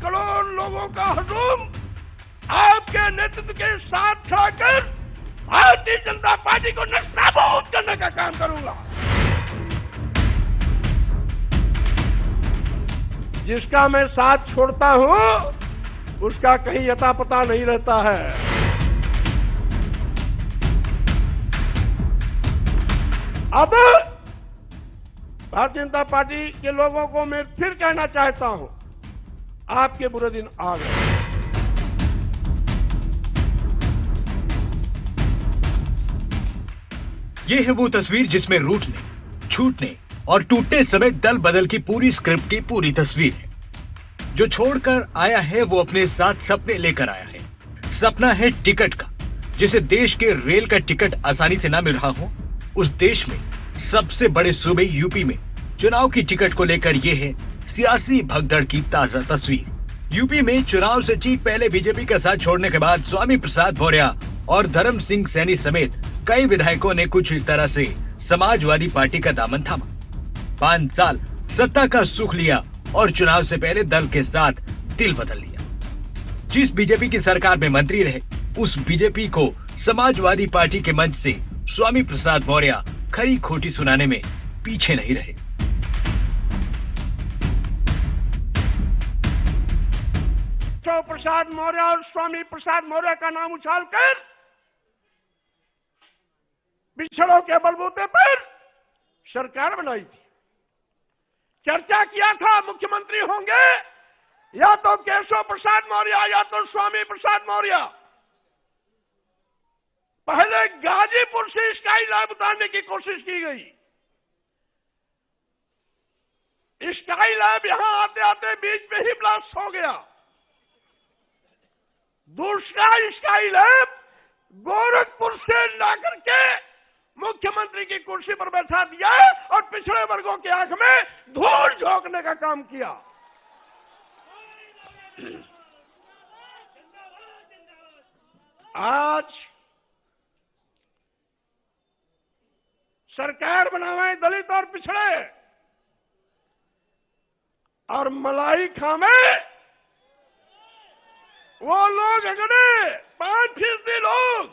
करोड़ लोगों का हुजूम आपके नेतृत्व के साथ खड़ाकर भारतीय जनता पार्टी को नस्ताबूद करने का काम करूंगा। जिसका मैं साथ छोड़ता हूं उसका कहीं अता पता नहीं रहता है। अब भारतीय जनता पार्टी के लोगों को मैं फिर कहना चाहता हूं, आपके बुरे दिन आ गए। ये है वो तस्वीर जिसमें रूठने, छूटने और टूटने समय दल बदल की पूरी स्क्रिप्ट की पूरी तस्वीर है। जो छोड़कर आया है वो अपने साथ सपने लेकर आया है। सपना है टिकट का, जिसे देश के रेल का टिकट आसानी से ना मिल रहा हो। उस देश में सबसे बड़े सूबे यूपी में चुनाव की टिकट को लेकर ये है सियासी भगदड़ की ताजा तस्वीर। यूपी में चुनाव से ठीक पहले बीजेपी का साथ छोड़ने के बाद स्वामी प्रसाद मौर्य और धर्म सिंह सैनी समेत कई विधायकों ने कुछ इस तरह से समाजवादी पार्टी का दामन थामा। 5 साल सत्ता का सुख लिया और चुनाव से पहले दल के साथ दिल बदल लिया। जिस बीजेपी की सरकार में मंत्री रहे उस बीजेपी को समाजवादी पार्टी के मंच से स्वामी प्रसाद मौर्य खरी खोटी सुनाने में पीछे नहीं रहे। प्रसाद मौर्य और स्वामी प्रसाद मौर्य का नाम उछालकर पिछड़ों के बलबूते पर सरकार बनाई थी। चर्चा किया था मुख्यमंत्री होंगे या तो केशव प्रसाद मौर्य या तो स्वामी प्रसाद मौर्य। पहले गाजीपुर से स्काई लैब उतारने की कोशिश की गई। स्काई लैब यहां आते आते बीच में ही ब्लास्ट हो गया। दूसरा स्काई लैब गोरखपुर से लाकर के मुख्यमंत्री की कुर्सी पर बैठा दिया और पिछड़े वर्गों की आंख में धूल झोंकने का काम किया। आज सरकार बनावे दलित और पिछड़े और मलाई खामे वो लोग अगड़े 5% लोग।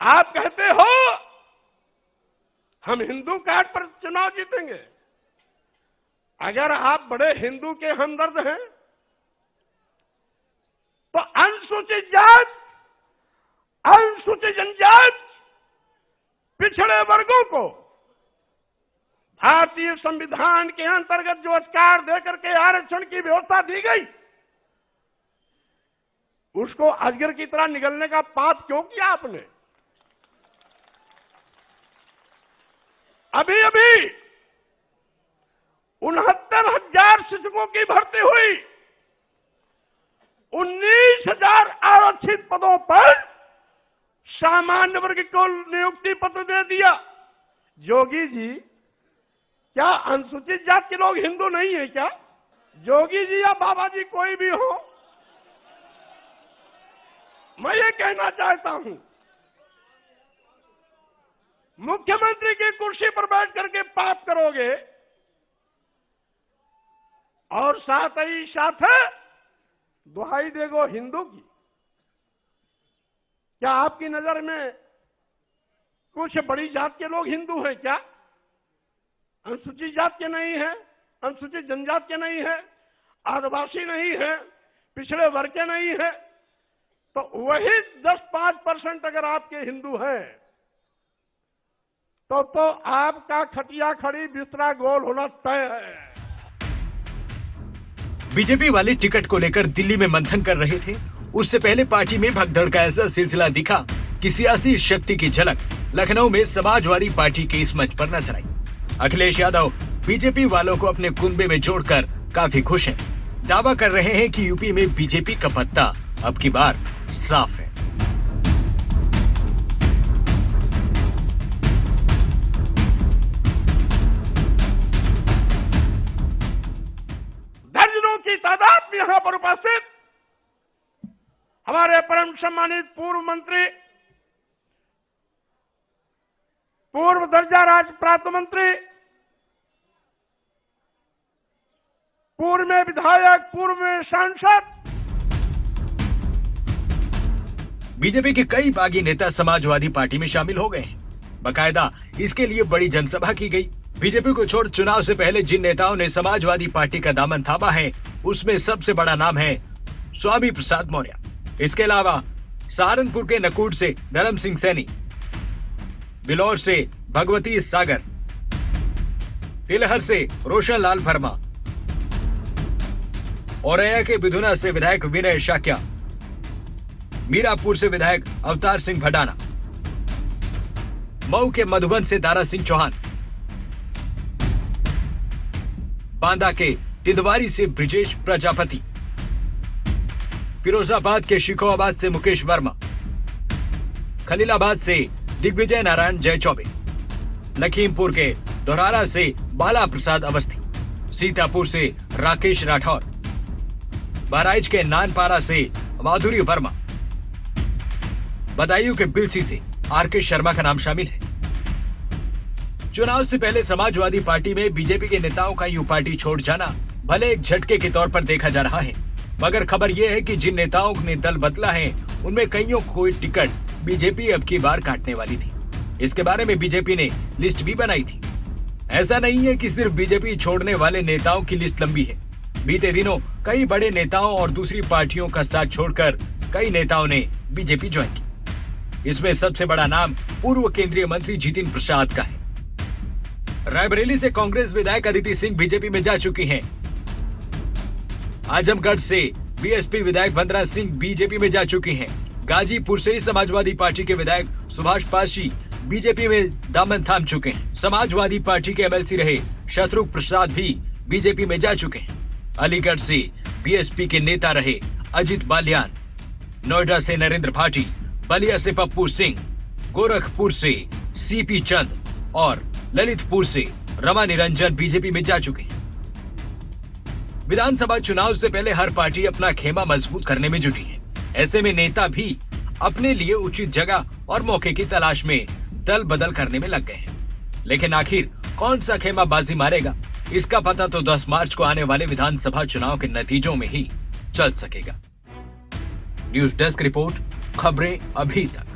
आप कहते हो हम हिंदू कार्ड पर चुनाव जीतेंगे। अगर आप बड़े हिंदू के हमदर्द हैं तो अनुसूचित जात, अनुसूचित जनजाति, पिछड़े वर्गों को भारतीय संविधान के अंतर्गत जो अधिकार देकर के आरक्षण की व्यवस्था दी गई उसको अजगर की तरह निगलने का पाप क्यों किया आपने? अभी अभी 69,000 शिक्षकों की भर्ती हुई। 19,000 आरक्षित पदों पर सामान्य वर्ग को नियुक्ति पत्र दे दिया। जोगी जी, क्या अनुसूचित जाति के लोग हिंदू नहीं है क्या? जोगी जी या बाबा जी कोई भी हो, मैं ये कहना चाहता हूं, मुख्यमंत्री की कुर्सी पर बैठ करके पाप करोगे और साथ ही साथ दुहाई देगो हिंदू की। क्या आपकी नजर में कुछ बड़ी जात के लोग हिंदू हैं क्या? अनुसूचित जात के नहीं है, अनुसूचित जनजाति के नहीं है, आदिवासी नहीं है, पिछड़े वर्ग के नहीं है, तो वही 10-5% अगर आपके हिंदू हैं तो आपका खटिया खड़ी बिस्तरा गोल होना तय है। बीजेपी वाले टिकट को लेकर दिल्ली में मंथन कर रहे थे। उससे पहले पार्टी में भगदड़ का ऐसा सिलसिला दिखा कि सियासी शक्ति की झलक लखनऊ में समाजवादी पार्टी के इस मंच पर नजर आई। अखिलेश यादव बीजेपी वालों को अपने कुनबे में जोड़कर काफी खुश हैं। दावा कर रहे हैं कि यूपी में बीजेपी का पत्ता अब की बार साफ है। दर्जनों की तादाद में यहां पर उपस्थित हमारे परम सम्मानित पूर्व मंत्री, पूर्व दर्जा राज्य प्राप्त मंत्री पूर्व में विधायक, पूर्व में सांसद। बीजेपी के कई बागी नेता समाजवादी पार्टी में शामिल हो गए हैं। बकायदा इसके लिए बड़ी जनसभा की गई। बीजेपी को छोड़ चुनाव से पहले जिन नेताओं ने समाजवादी पार्टी का दामन थामा है, उसमें सबसे बड़ा नाम है स्वामी प्रसाद मौर्य। इसके अलावा सहारनपुर के नकुट से धर्म सिंह सैनी, बिलौर से भगवती सागर, तिलहर से रोशन लाल वर्मा, औरैया के बिधुना से विधायक विनय शाक्या, मीरापुर से विधायक अवतार सिंह भडाना, मऊ के मधुबन से दारा सिंह चौहान, बांदा के तिंदवारी से ब्रिजेश प्रजापति, फिरोजाबाद के शिकोहाबाद से मुकेश वर्मा, खलीलाबाद से दिग्विजय नारायण जय चौबे, लखीमपुर के दोरारा से बाला प्रसाद अवस्थी, सीतापुर से राकेश राठौर, बहराइच के नानपारा से माधुरी वर्मा, बदायूं के बिलसी से आर.के. शर्मा का नाम शामिल है। चुनाव से पहले समाजवादी पार्टी में बीजेपी के नेताओं का यूं पार्टी छोड़ जाना भले एक झटके के तौर पर देखा जा रहा है, मगर खबर यह है कि जिन नेताओं ने दल बदला है, उनमें कईयों को टिकट बीजेपी अब की बार काटने वाली थी। इसके बारे में बीजेपी ने लिस्ट भी बनाई थी। ऐसा नहीं है कि सिर्फ बीजेपी छोड़ने वाले नेताओं की लिस्ट लंबी है। बीते दिनों कई बड़े नेताओं और दूसरी पार्टियों का साथ छोड़कर कई नेताओं ने बीजेपी ज्वाइन की। इसमें सबसे बड़ा नाम पूर्व केंद्रीय मंत्री जितिन प्रसाद का है। रायबरेली से कांग्रेस विधायक अदिति सिंह बीजेपी में जा चुकी हैं। आजमगढ़ से बीएसपी विधायक वंदना सिंह बीजेपी में जा चुकी हैं। गाजीपुर से समाजवादी पार्टी के विधायक सुभाष पारसी बीजेपी में दामन थाम चुके हैं। समाजवादी पार्टी के एमएलसी रहे शत्रुघ्न प्रसाद भी बीजेपी में जा चुके हैं। अलीगढ़ से बीएसपी के नेता रहे अजित बालियान, नोएडा से नरेंद्र भाटी, बलिया से पप्पू सिंह, गोरखपुर से सीपी चंद और ललितपुर से रमा निरंजन बीजेपी में जा चुके हैं। विधानसभा चुनाव से पहले हर पार्टी अपना खेमा मजबूत करने में जुटी है। ऐसे में नेता भी अपने लिए उचित जगह और मौके की तलाश में दल बदल करने में लग गए हैं। लेकिन आखिर कौन सा खेमा बाजी मारेगा, इसका पता तो 10 मार्च को आने वाले विधानसभा चुनाव के नतीजों में ही चल सकेगा। न्यूज डेस्क रिपोर्ट, खबरें अभी तक।